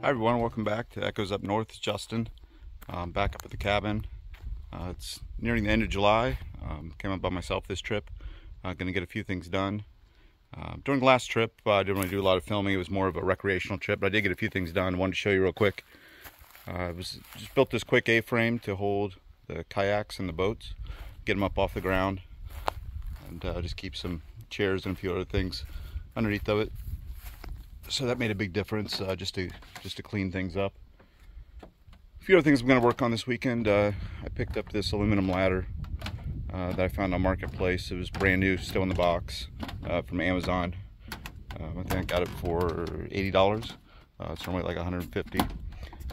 Hi everyone, welcome back to Echoes Up North. It's Justin. Back up at the cabin. It's nearing the end of July. Came up by myself this trip. Gonna get a few things done. During the last trip, I didn't really do a lot of filming. It was more of a recreational trip, but I did get a few things done. I wanted to show you real quick. I just built this quick A-frame to hold the kayaks and the boats. Get them up off the ground, and just keep some chairs and a few other things underneath of it. So that made a big difference, just to clean things up. A few other things I'm going to work on this weekend. I picked up this aluminum ladder that I found on Marketplace. It was brand new, still in the box, from Amazon. I think I got it for $80. It's normally like $150.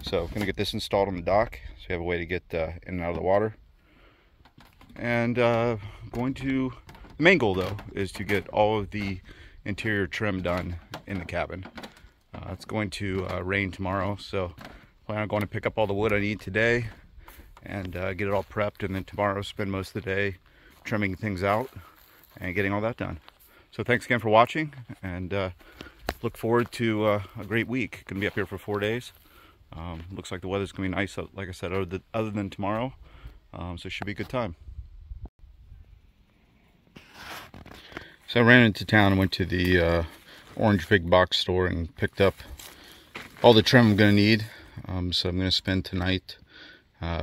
So I'm going to get this installed on the dock, so you have a way to get in and out of the water. And the main goal though is to get all of the interior trim done in the cabin. It's going to rain tomorrow, so I'm going to pick up all the wood I need today and get it all prepped, and then tomorrow spend most of the day trimming things out and getting all that done. So thanks again for watching, and look forward to a great week. Gonna be up here for 4 days. Looks like the weather's gonna be nice, like I said, other than tomorrow, so it should be a good time. So I ran into town and went to the Orange Big Box store and picked up all the trim I'm going to need. So I'm going to spend tonight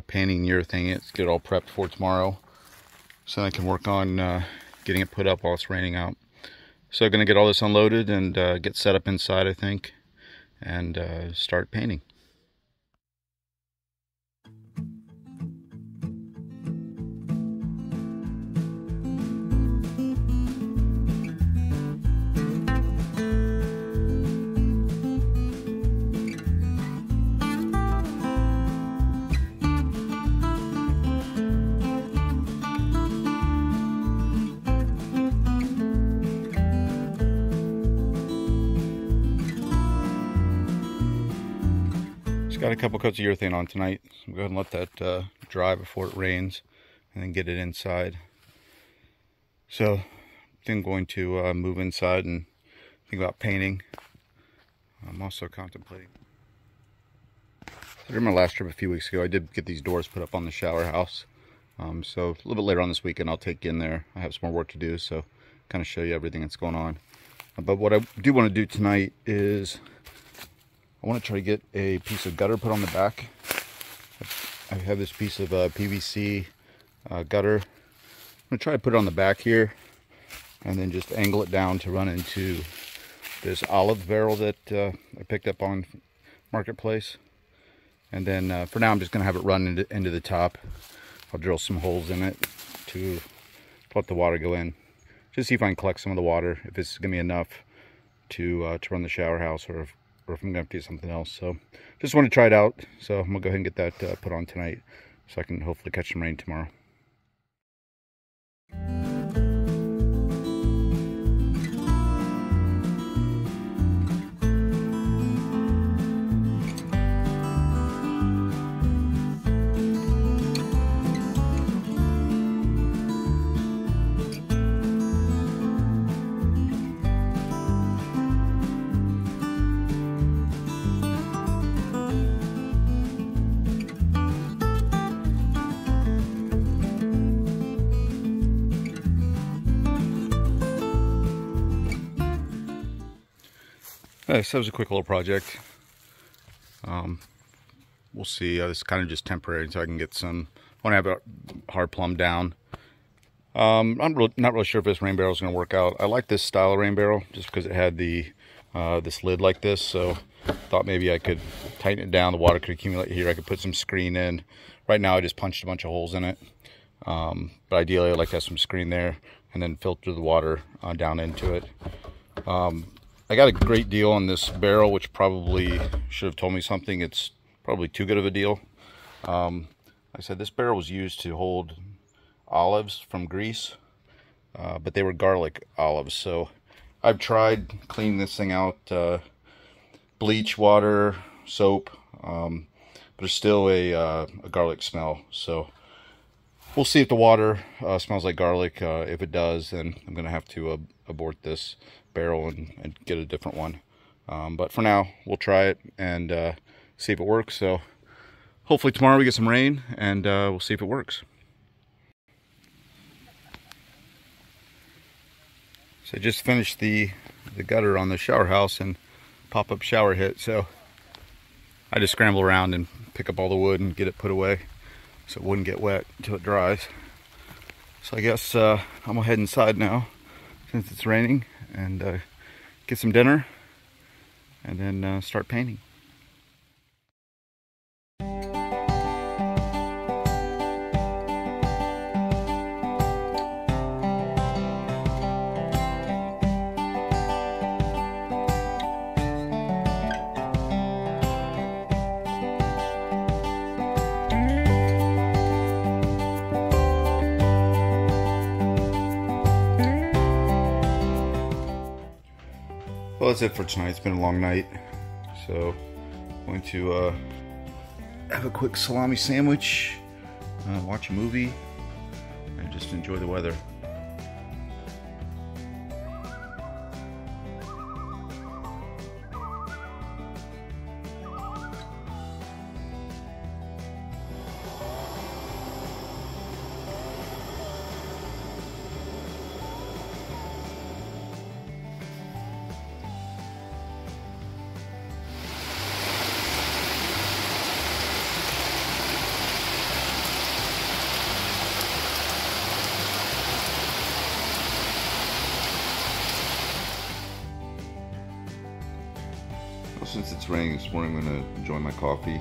painting and urethane it, get it all prepped for tomorrow, so I can work on getting it put up while it's raining out. So I'm going to get all this unloaded and get set up inside, I think, and start painting. Got a couple coats of urethane on tonight. So I'm going to let that dry before it rains, and then get it inside. So I'm going to move inside and think about painting. I'm also contemplating. During my last trip a few weeks ago, I did get these doors put up on the shower house. So a little bit later on this weekend, I'll take you in there. I have some more work to do, so kind of show you everything that's going on. But what I do want to do tonight is I want to try to get a piece of gutter put on the back. I have this piece of PVC gutter. I'm going to try to put it on the back here, and then just angle it down to run into this olive barrel that I picked up on Marketplace. And then for now, I'm just going to have it run into the top. I'll drill some holes in it to let the water go in. Just see if I can collect some of the water, if it's going to be enough to run the shower house, or if I'm going to have to do something else. So just want to try it out. So I'm going to go ahead and get that put on tonight, so I can hopefully catch some rain tomorrow. So that was a quick little project. We'll see. This is kind of just temporary until I can get some. I want to have it hard plumbed down. I'm not really sure if this rain barrel is going to work out. I like this style of rain barrel just because it had the this lid like this. So I thought maybe I could tighten it down. The water could accumulate here. I could put some screen in. Right now I just punched a bunch of holes in it. But ideally I'd like to have some screen there, and then filter the water down into it. I got a great deal on this barrel, which probably should have told me something. It's probably too good of a deal. Like I said, this barrel was used to hold olives from Greece, but they were garlic olives. So I've tried cleaning this thing out, bleach, water, soap, but there's still a garlic smell. So we'll see if the water smells like garlic. If it does, then I'm going to have to abort this barrel and get a different one. But for now, we'll try it and see if it works. So hopefully tomorrow we get some rain, and we'll see if it works. So I just finished the gutter on the shower house, and pop-up shower hit. So I just scramble around and pick up all the wood and get it put away so it wouldn't get wet until it dries. So I guess I'm gonna head inside now since it's raining, and get some dinner, and then start painting. Well, that's it for tonight. It's been a long night, so I'm going to have a quick salami sandwich, watch a movie, and just enjoy the weather. Since it's raining this morning, I'm going to enjoy my coffee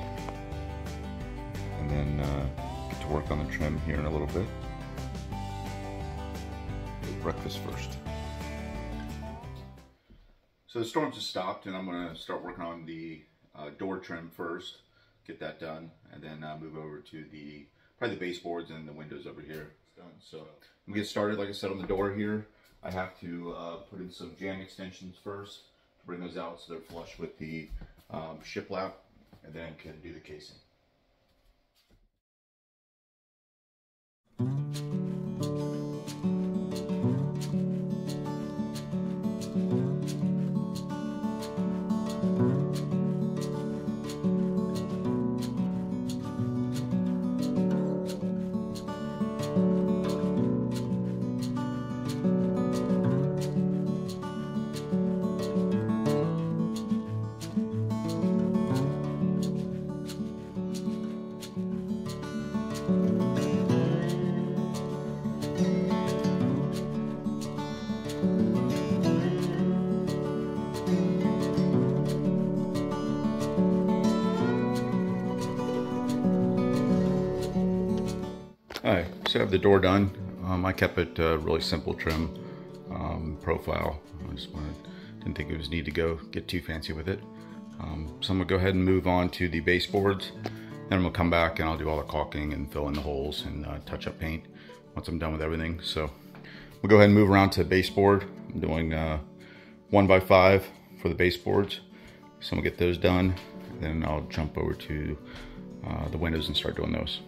and then get to work on the trim here in a little bit. Breakfast first. So the storm just stopped, and I'm going to start working on the door trim first, get that done, and then move over to probably the baseboards and the windows over here. So I'm going to get started, like I said, on the door here. I have to put in some jam extensions first, bring those out so they're flush with the shiplap, and then can do the casing. Alright, so I have the door done. I kept it really simple trim profile. I just didn't think it was need to get too fancy with it. So I'm gonna go ahead and move on to the baseboards. Then I'm gonna come back and I'll do all the caulking and fill in the holes and touch up paint once I'm done with everything. So we'll go ahead and move around to baseboard. I'm doing 1x5 for the baseboards. So I'm gonna get those done. Then I'll jump over to the windows and start doing those.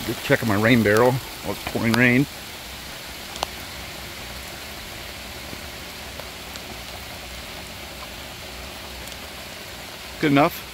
Just checking my rain barrel while it's pouring rain. Good enough.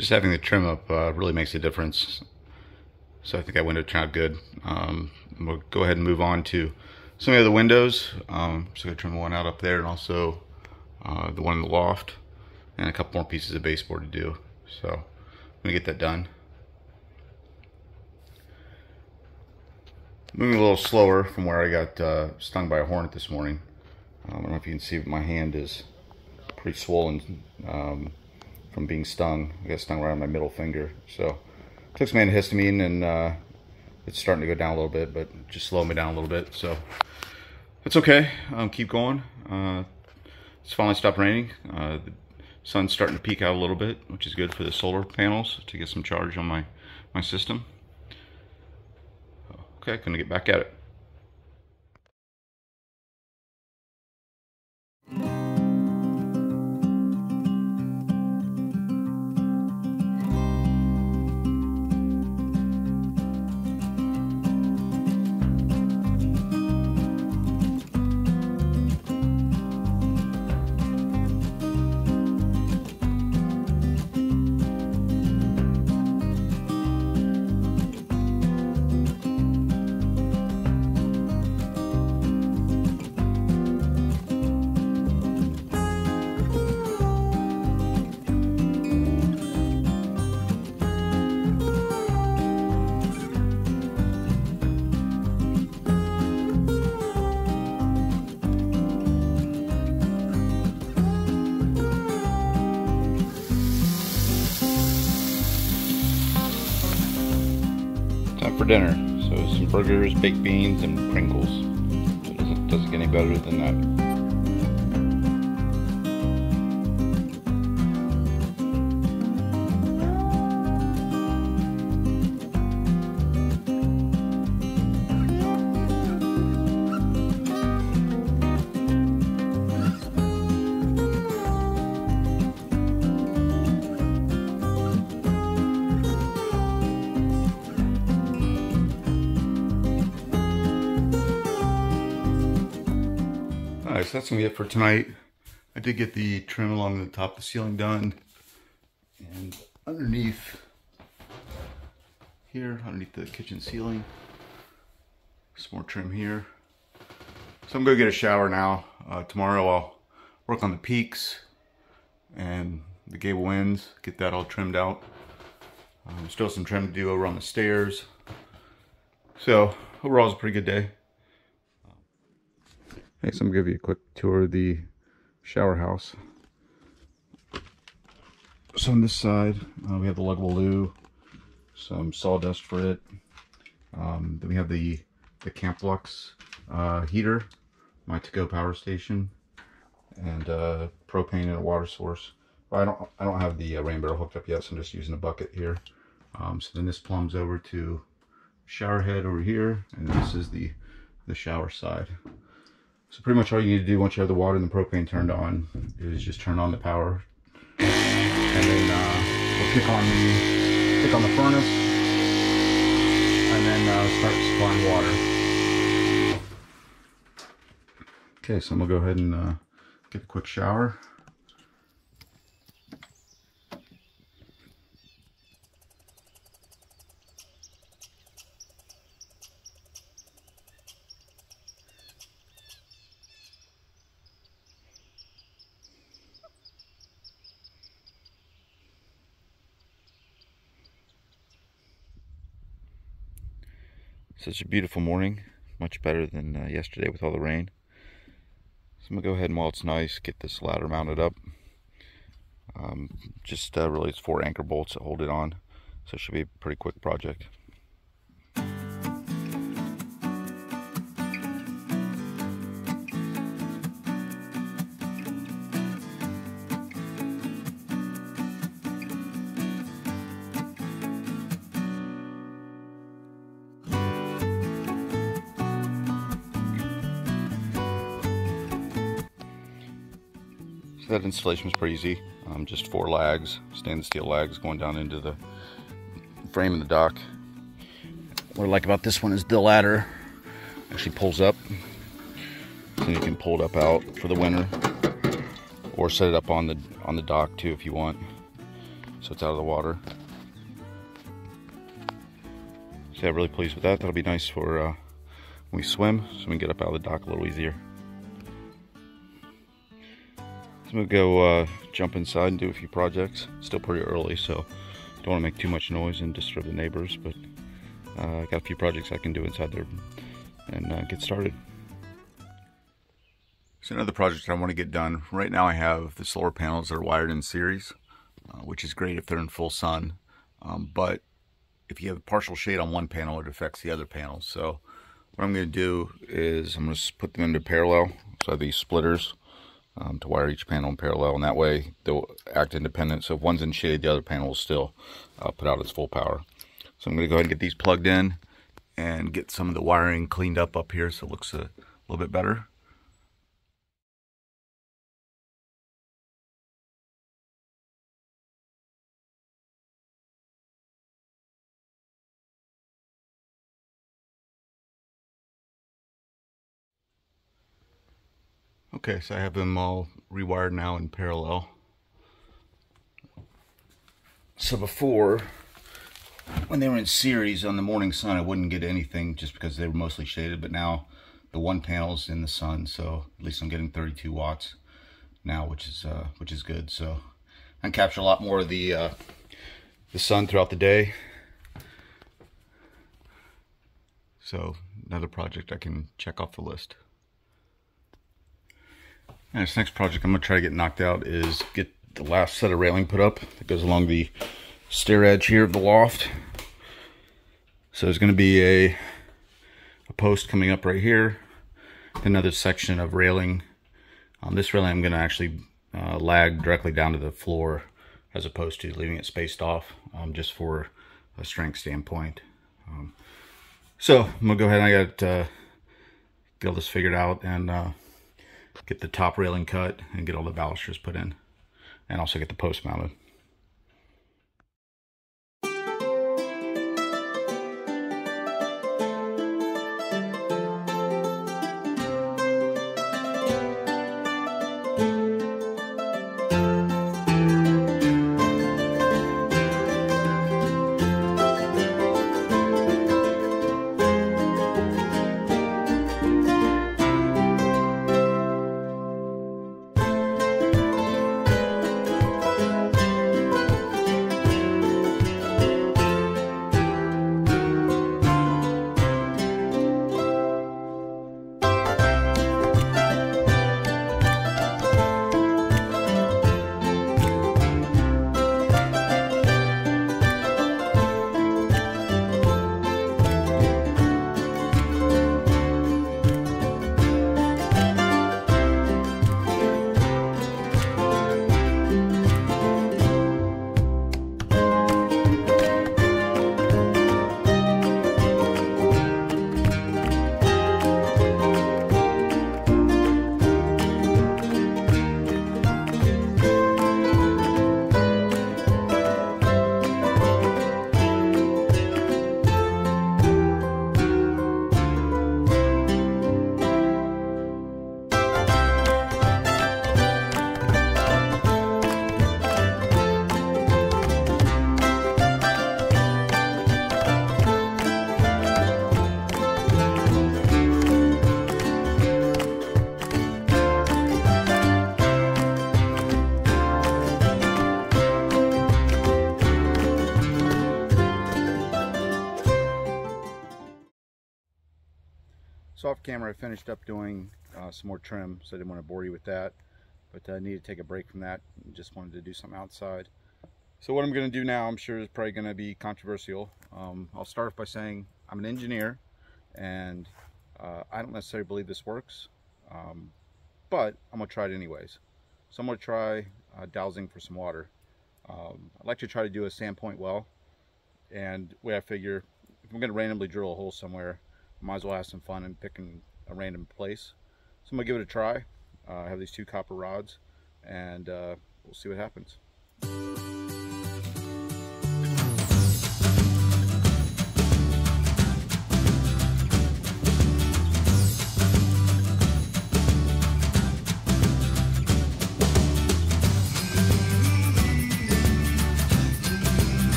Just having the trim up really makes a difference. So I think that window turned out good. We'll go ahead and move on to some of the windows. So I'm gonna trim one out up there, and also the one in the loft, and a couple more pieces of baseboard to do. So I'm gonna get that done. Moving a little slower from where I got stung by a hornet this morning. I don't know if you can see, but my hand is pretty swollen from being stung. I got stung right on my middle finger. So took some antihistamine, and it's starting to go down a little bit, but just slowed me down a little bit. So it's okay. Keep going. It's finally stopped raining. The sun's starting to peek out a little bit, which is good for the solar panels to get some charge on my system. Okay, gonna get back at it. For dinner, so some burgers, baked beans, and Pringles. It doesn't get any better than that. Alright, so that's gonna be it for tonight. I did get the trim along the top of the ceiling done, and underneath here, underneath the kitchen ceiling, some more trim here. So I'm gonna get a shower now. Tomorrow I'll work on the peaks and the gable ends, get that all trimmed out. Still some trim to do over on the stairs. So overall it's a pretty good day. Okay, so I'm gonna give you a quick tour of the shower house. So on this side, we have the luggable loo, some sawdust for it. Then we have the Camp Lux heater, my to-go power station, and propane and a water source. Well, I don't have the rain barrel hooked up yet, so I'm just using a bucket here. So then this plumbs over to shower head over here, and this is the shower side. So pretty much all you need to do once you have the water and the propane turned on is just turn on the power, and then we'll kick on the furnace, and then start supplying water. Okay, so I'm gonna go ahead and get a quick shower. Such a beautiful morning, much better than yesterday with all the rain. So I'm gonna go ahead and, while it's nice, get this ladder mounted up. Really it's 4 anchor bolts that hold it on, so it should be a pretty quick project. That installation was pretty easy. Just 4 lags, stainless steel lags going down into the frame of the dock. What I like about this one is the ladder actually pulls up, so you can pull it up out for the winter, or set it up on the dock too if you want. So so it's out of the water. So yeah, really pleased with that. That'll be nice for when we swim, so we can get up out of the dock a little easier. So I'm gonna go jump inside and do a few projects. Still pretty early, so don't want to make too much noise and disturb the neighbors, but I got a few projects I can do inside there and get started. So another project I want to get done. Right now I have the solar panels that are wired in series, which is great if they're in full sun, but if you have partial shade on one panel, it affects the other panels. So what I'm going to do is I'm going to put them into parallel. So I have these splitters to wire each panel in parallel, and that way they'll act independent. So if one's in shade, the other panel will still put out its full power. So I'm going to go ahead and get these plugged in and get some of the wiring cleaned up here so it looks a little bit better. Okay, so I have them all rewired now in parallel. So before, when they were in series on the morning sun, I wouldn't get anything just because they were mostly shaded, but now the one panel's in the sun, so at least I'm getting 32 watts now, which is good. So I can capture a lot more of the sun throughout the day. So another project I can check off the list. And this next project I'm going to try to get knocked out is get the last set of railing put up that goes along the stair edge here of the loft. So there's going to be a post coming up right here, another section of railing. This railing I'm going to actually lag directly down to the floor as opposed to leaving it spaced off, just for a strength standpoint. So I'm going to go ahead and I got get all this figured out and get the top railing cut and get all the balusters put in, and also get the post mounted. So off camera I finished up doing some more trim, so I didn't want to bore you with that, but I needed to take a break from that and just wanted to do something outside. So what I'm going to do now, I'm sure is probably going to be controversial. I'll start off by saying I'm an engineer and I don't necessarily believe this works, but I'm going to try it anyways. So I'm going to try dowsing for some water. I'd like to try to do a sandpoint well, and the way I figure, if I'm going to randomly drill a hole somewhere, I might as well have some fun and picking a random place. So I'm going to give it a try. I have these two copper rods, and we'll see what happens.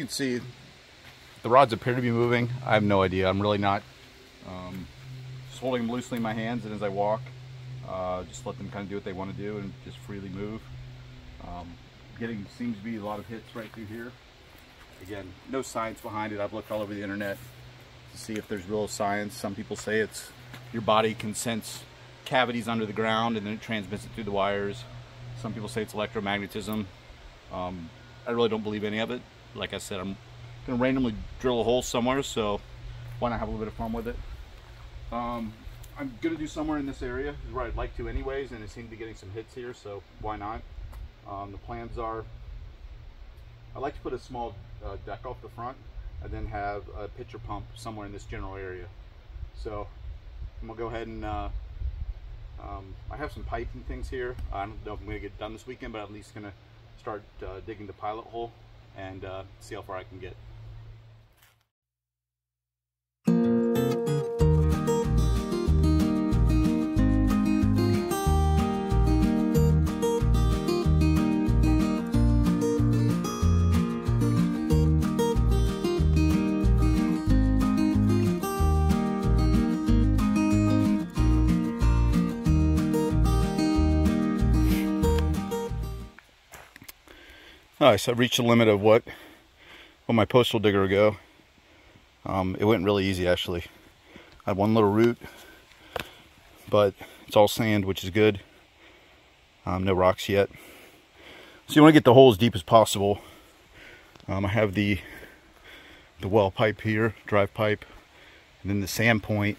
you can see, the rods appear to be moving. I have no idea. I'm really not. Just holding them loosely in my hands, and as I walk, just let them kind of do what they want to do and just freely move. Seems to be a lot of hits right through here. Again, no science behind it. I've looked all over the internet to see if there's real science. Some people say it's your body can sense cavities under the ground and then it transmits it through the wires. Some people say it's electromagnetism. I really don't believe any of it. Like I said, I'm gonna randomly drill a hole somewhere, so why not have a little bit of fun with it? I'm gonna do somewhere in this area, is where I'd like to anyways, and it seemed to be getting some hits here, so why not? The plans are, I like to put a small deck off the front and then have a pitcher pump somewhere in this general area. So I'm gonna go ahead and I have some pipe and things here. I don't know if I'm gonna get it done this weekend, but I'm at least gonna start digging the pilot hole and see how far I can get. Alright, so I've reached the limit of what my postal digger will go. It went really easy actually. I had one little root, but it's all sand, which is good. No rocks yet. So you want to get the hole as deep as possible. I have the well pipe here, drive pipe, and then the sand point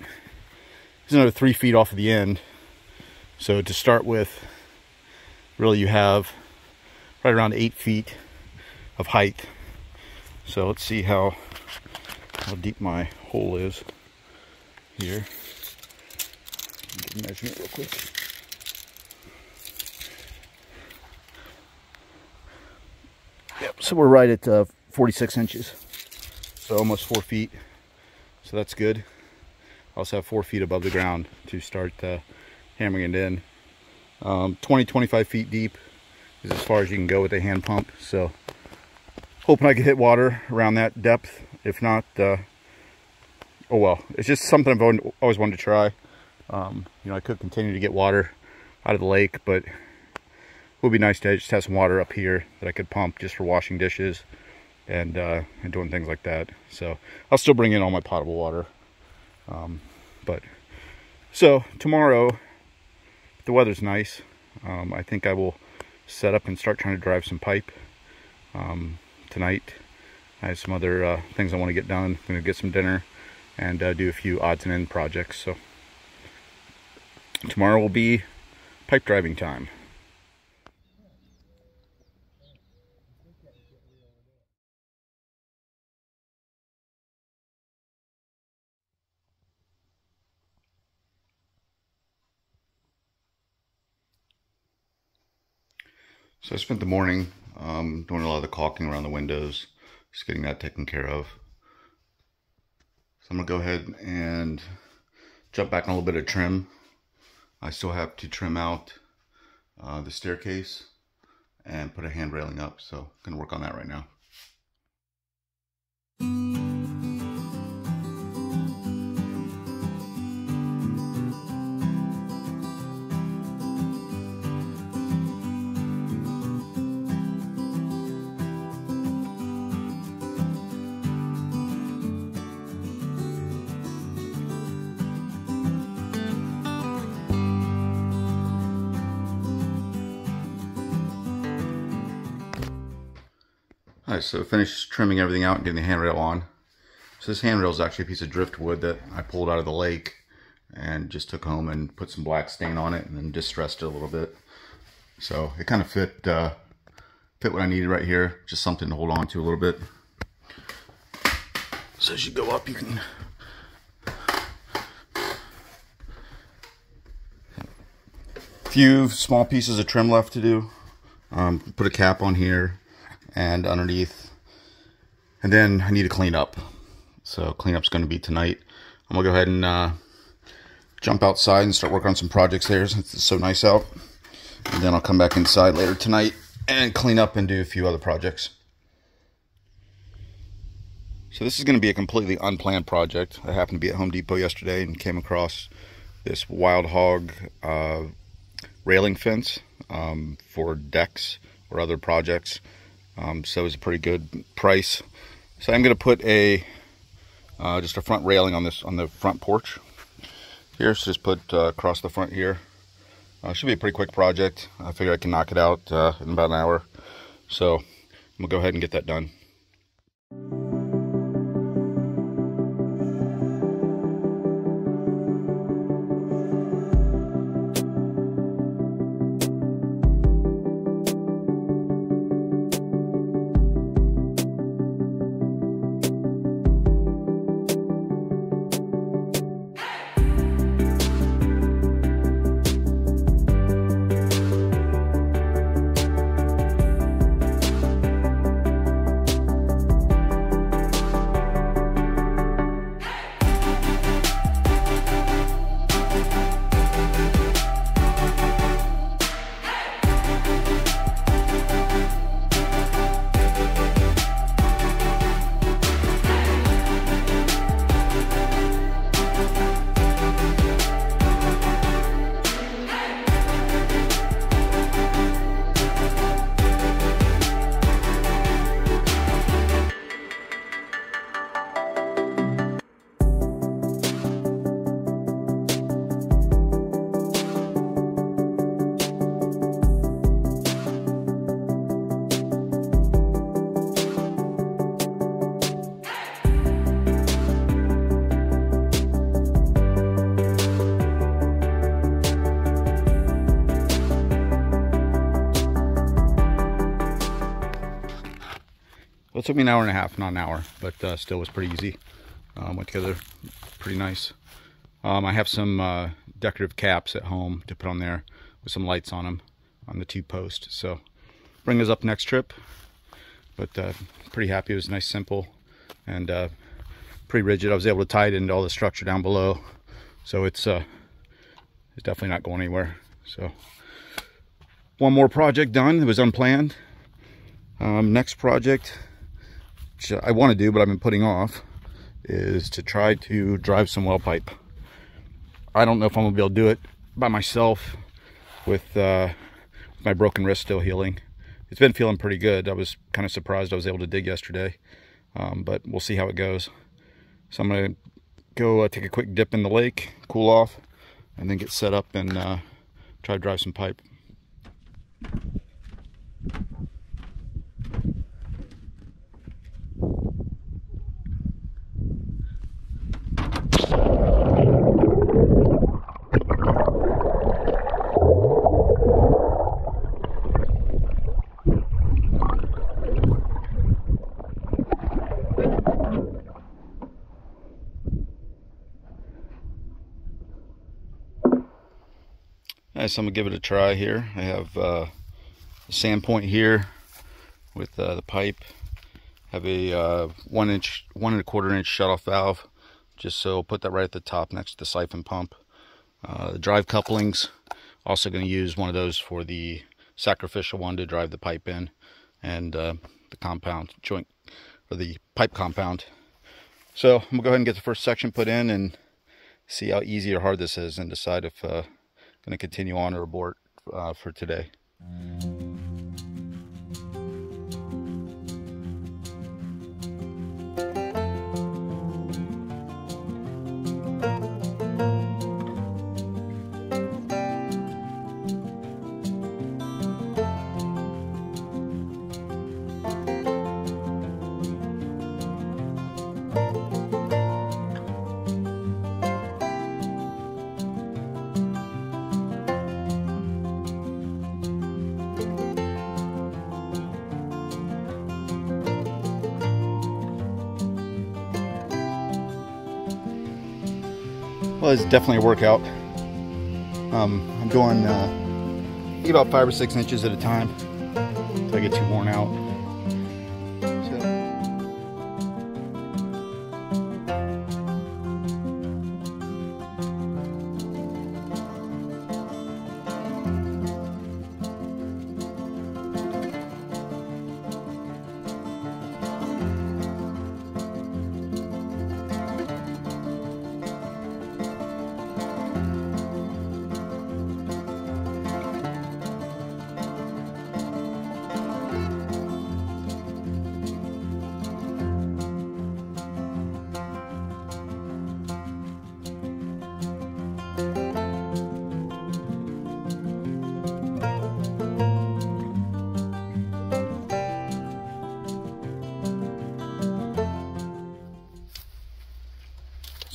is another 3 feet off of the end. So to start with, really you have right around 8 feet of height. So let's see how deep my hole is here. Get a measurement real quick. Yep, so we're right at 46 inches. So almost 4 feet. So that's good. I also have 4 feet above the ground to start hammering it in. 20-25 feet deep is as far as you can go with a hand pump, so hoping I can hit water around that depth. If not, oh well, it's just something I've always wanted to try. You know, I could continue to get water out of the lake, but it would be nice to just have some water up here that I could pump just for washing dishes and doing things like that. So I'll still bring in all my potable water. So tomorrow, if the weather's nice, I think I will set up and start trying to drive some pipe tonight. I have some other things I want to get done. I'm going to get some dinner and do a few odds and end projects. So tomorrow will be pipe driving time. So I spent the morning doing a lot of the caulking around the windows, just getting that taken care of. So I'm going to go ahead and jump back on a little bit of trim. I still have to trim out the staircase and put a hand railing up, so I'm going to work on that right now. Alright, so finished trimming everything out and getting the handrail on. So this handrail is actually a piece of driftwood that I pulled out of the lake and just took home and put some black stain on it and then distressed it a little bit. So it kind of fit what I needed right here, just something to hold on to a little bit. So as you go up, you can few small pieces of trim left to do. Put a cap on here and underneath, and then I need to clean up. So cleanup's going to be tonight. I'm gonna go ahead and jump outside and start working on some projects there since it's so nice out, and then I'll come back inside later tonight and clean up and do a few other projects. So this is going to be a completely unplanned project. I happened to be at Home Depot yesterday and came across this wild hog railing fence for decks or other projects. So it was a pretty good price. So I'm going to put just a front railing on the front porch here. So just put across the front here. Should be a pretty quick project. I figure I can knock it out in about an hour. So I'm gonna go ahead and get that done. Well, it took me an hour and a half, not an hour, but still was pretty easy. Went together pretty nice. I have some decorative caps at home to put on there with some lights on them on the 2 posts. So bring those up next trip. But pretty happy. It was nice, simple, and pretty rigid. I was able to tie it into all the structure down below, so it's definitely not going anywhere. So one more project done. It was unplanned. Next project, which I want to do but I've been putting off, is to try to drive some well pipe. I don't know if I'm gonna be able to do it by myself with my broken wrist still healing. It's been feeling pretty good. I was kind of surprised I was able to dig yesterday, but we'll see how it goes. So I'm gonna go take a quick dip in the lake, cool off, and then get set up and try to drive some pipe. So I'm gonna give it a try here. I have a sand point here with the pipe. Have a 1 1/4 inch shutoff valve, just so I'll put that right at the top next to the siphon pump. The drive couplings, also going to use one of those for the sacrificial one to drive the pipe in, and the compound joint for the pipe compound. So I'm gonna go ahead and get the first section put in and see how easy or hard this is, and decide if going to continue on or abort for today. Well, it's definitely a workout. I'm going I think about 5 or 6 inches at a time until I get too worn out.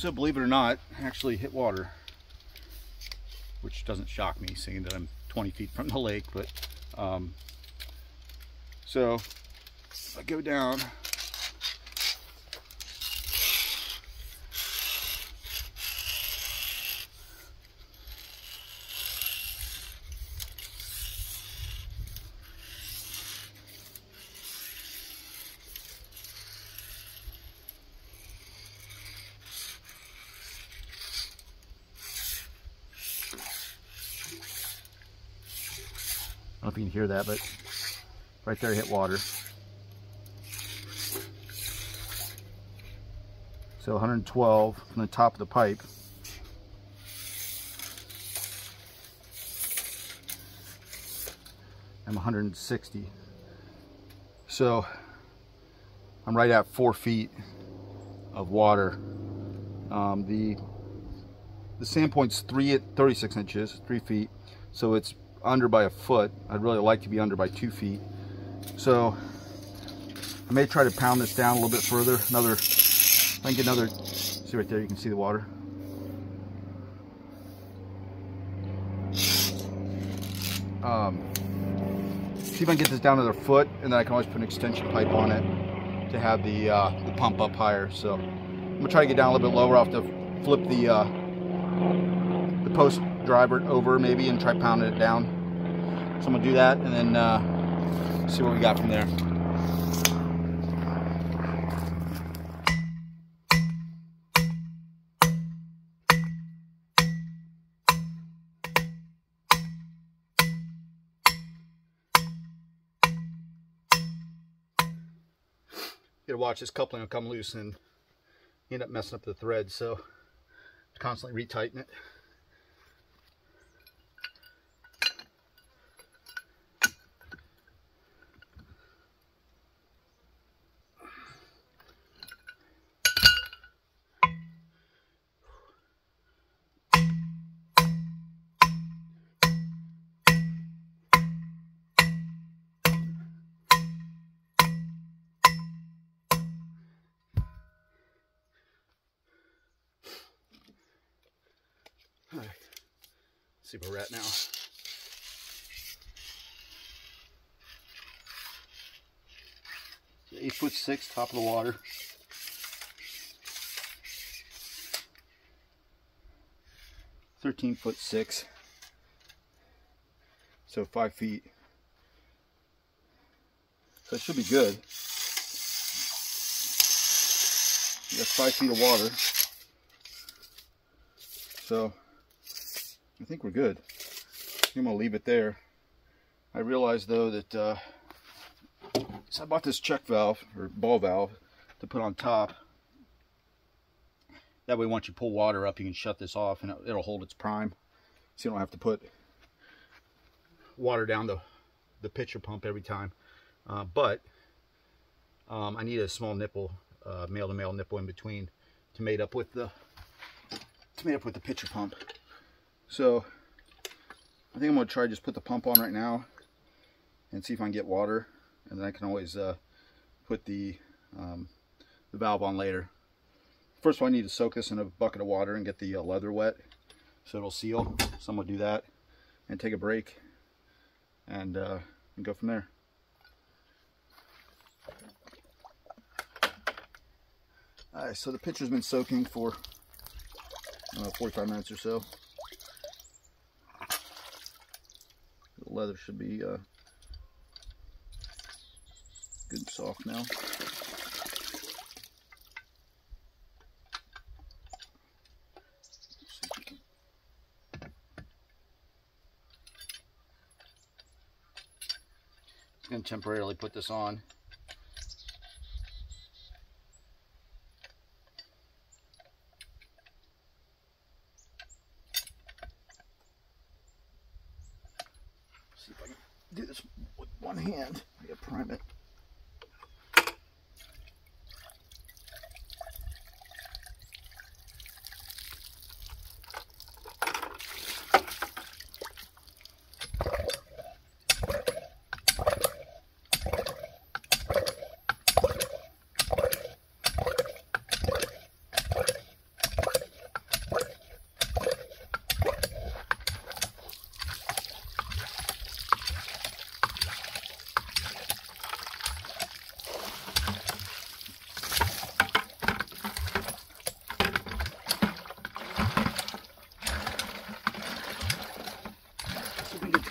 So believe it or not, I actually hit water, which doesn't shock me seeing that I'm 20 feet from the lake. But so if I go down, I don't know if you can hear that, but right there hit water. So 112 from the top of the pipe. I'm 160. So I'm right at 4 feet of water. The sand point's 36 inches, 3 feet. So it's under by a foot. I'd really like to be under by 2 feet. So I may try to pound this down a little bit further. I think another, see right there, you can see the water. See if I can get this down another foot, and then I can always put an extension pipe on it to have the pump up higher. So I'm gonna try to get down a little bit lower. I'll have to flip the post driver over maybe and try pounding it down. So I'm gonna do that and then see what we got from there. You gotta watch this coupling will come loose and end up messing up the thread, so constantly retighten it. All right, let's see where we're at now. 8'6", top of the water. (13'6", so 5 feet. So it should be good. We got 5 feet of water, so I think we're good. I'm gonna leave it there. I realized though that so I bought this check valve or ball valve to put on top. That way once you pull water up, you can shut this off and it'll hold its prime, so you don't have to put water down the pitcher pump every time. But I need a small nipple, male-to-male nipple in between to mate up with the pitcher pump. So I think I'm going to try to just put the pump on right now and see if I can get water, and then I can always put the valve on later. First of all, I need to soak this in a bucket of water and get the leather wet so it'll seal. So I'm going to do that and take a break and go from there. Alright, so the pitcher's been soaking for 45 minutes or so. The leather should be good and soft now. I'm going to temporarily put this on. See if I can do this with one hand. I gotta prime it.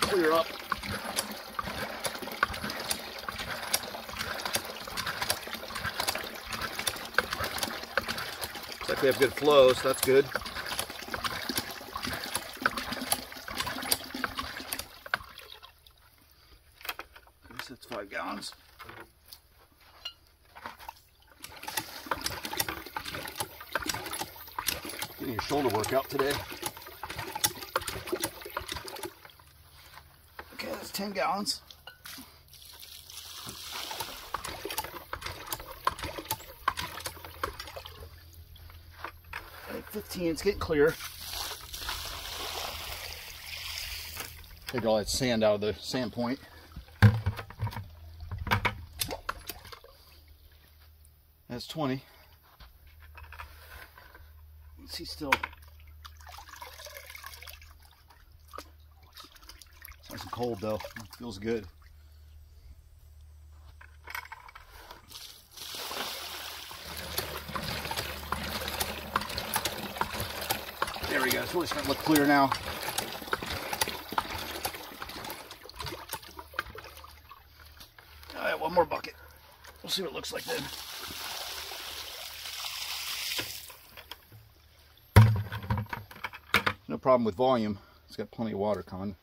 clear up. Looks like we have good flow, so that's good. I guess that's 5 gallons. Getting your shoulder workout today. Okay, that's 10 gallons. Okay, 15, it's getting clear. Take all that sand out of the sand point. That's 20. Let's see still. It's nice and cold though. It feels good. There we go. It's really starting to look clear now. All right, one more bucket. We'll see what it looks like then. No problem with volume. It's got plenty of water coming.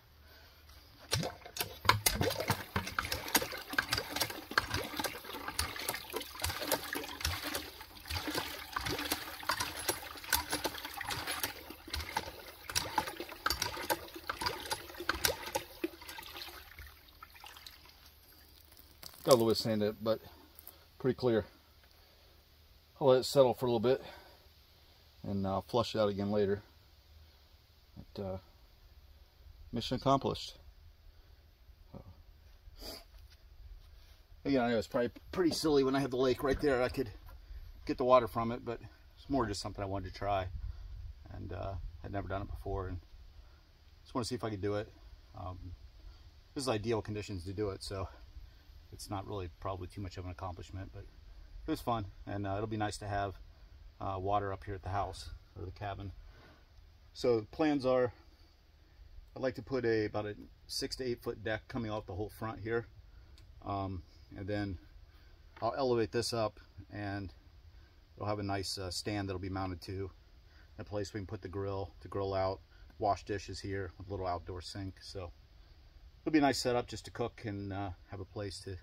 Got a little bit of sand in it, but pretty clear. I'll let it settle for a little bit and I'll flush it out again later. But, mission accomplished. Again, I know it's probably pretty silly when I have the lake right there. I could get the water from it, but it's more just something I wanted to try, and I'd never done it before, and just want to see if I could do it. This is ideal conditions to do it, so it's not really probably too much of an accomplishment, but it was fun, and it'll be nice to have water up here at the house or the cabin. So the plans are, I'd like to put about a 6 to 8 foot deck coming off the whole front here, and then I'll elevate this up, and it'll have a nice stand that'll be mounted to a place we can put the grill to grill out, wash dishes here with a little outdoor sink. So it'll be a nice setup just to cook and have a place to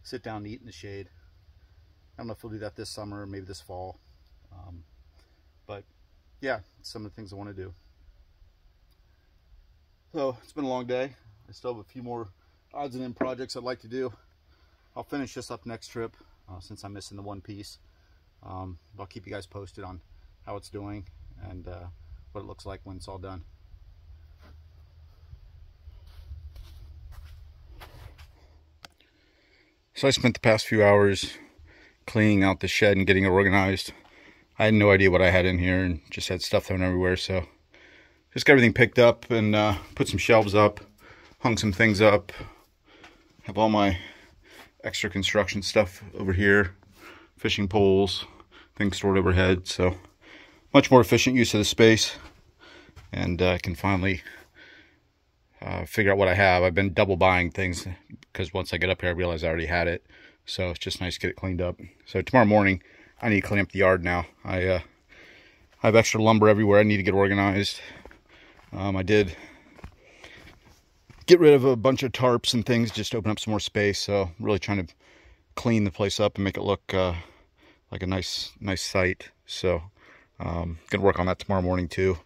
sit down and eat in the shade. I don't know if we'll do that this summer or maybe this fall, but yeah, some of the things I want to do. So it's been a long day. I still have a few more odds and end projects I'd like to do. I'll finish this up next trip since I'm missing the one piece. I'll keep you guys posted on how it's doing and what it looks like when it's all done. So I spent the past few hours cleaning out the shed and getting it organized. I had no idea what I had in here and just had stuff thrown everywhere, so just got everything picked up and put some shelves up, hung some things up, have all my extra construction stuff over here, fishing poles, things stored overhead, so much more efficient use of the space, and I can finally figure out what I have. I've been double buying things because once I get up here I realize I already had it, so it's just nice to get it cleaned up. So tomorrow morning I need to clean up the yard now. I have extra lumber everywhere. I need to get organized. I did get rid of a bunch of tarps and things just to open up some more space, so I'm really trying to clean the place up and make it look like a nice site. So gonna work on that tomorrow morning too.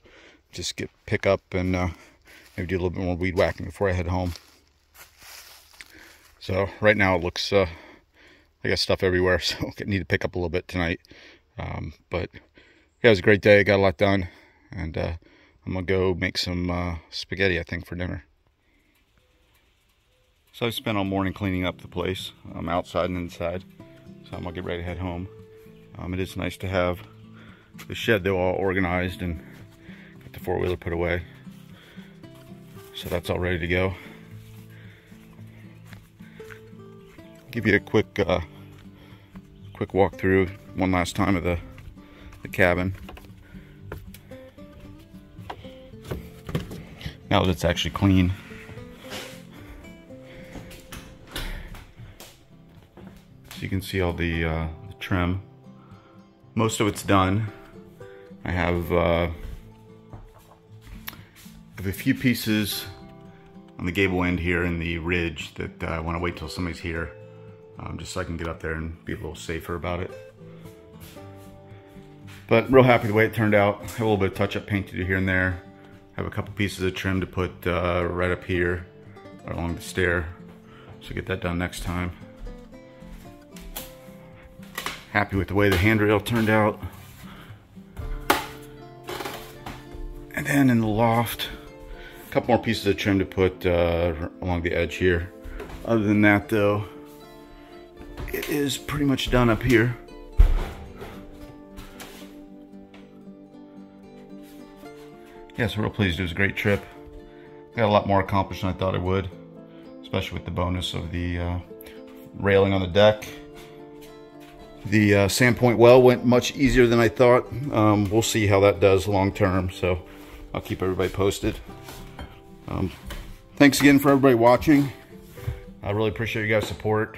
Just pick up and maybe do a little bit more weed whacking before I head home. So right now it looks I got stuff everywhere, so I need to pick up a little bit tonight. But yeah, it was a great day. Got a lot done, and I'm gonna go make some spaghetti, I think, for dinner. So I spent all morning cleaning up the place, outside and inside. So I'm gonna get ready to head home. It is nice to have the shed though all organized and got the four-wheeler put away. So that's all ready to go. Give you a quick walk through one last time of the cabin. Now that it's actually clean, can see all the trim. Most of it's done. I have a few pieces on the gable end here in the ridge that I want to wait till somebody's here, just so I can get up there and be a little safer about it. But real happy the way it turned out. Have a little bit of touch-up paint to do here and there. Have a couple pieces of trim to put right up here, right along the stair. So get that done next time. Happy with the way the handrail turned out. And then in the loft, a couple more pieces of trim to put along the edge here. Other than that though, it is pretty much done up here. Yeah, so real pleased. It was a great trip. Got a lot more accomplished than I thought I would, especially with the bonus of the railing on the deck. The sandpoint well went much easier than I thought. We'll see how that does long term, so I'll keep everybody posted. Thanks again for everybody watching. I really appreciate you guys' support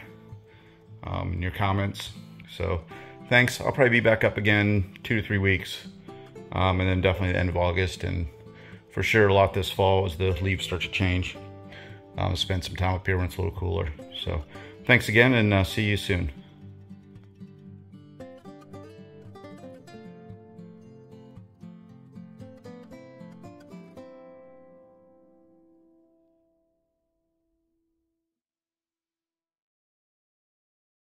and your comments. So thanks. I'll probably be back up again 2 to 3 weeks, and then definitely the end of August, and for sure a lot this fall as the leaves start to change. Spend some time up here when it's a little cooler. So thanks again, and see you soon.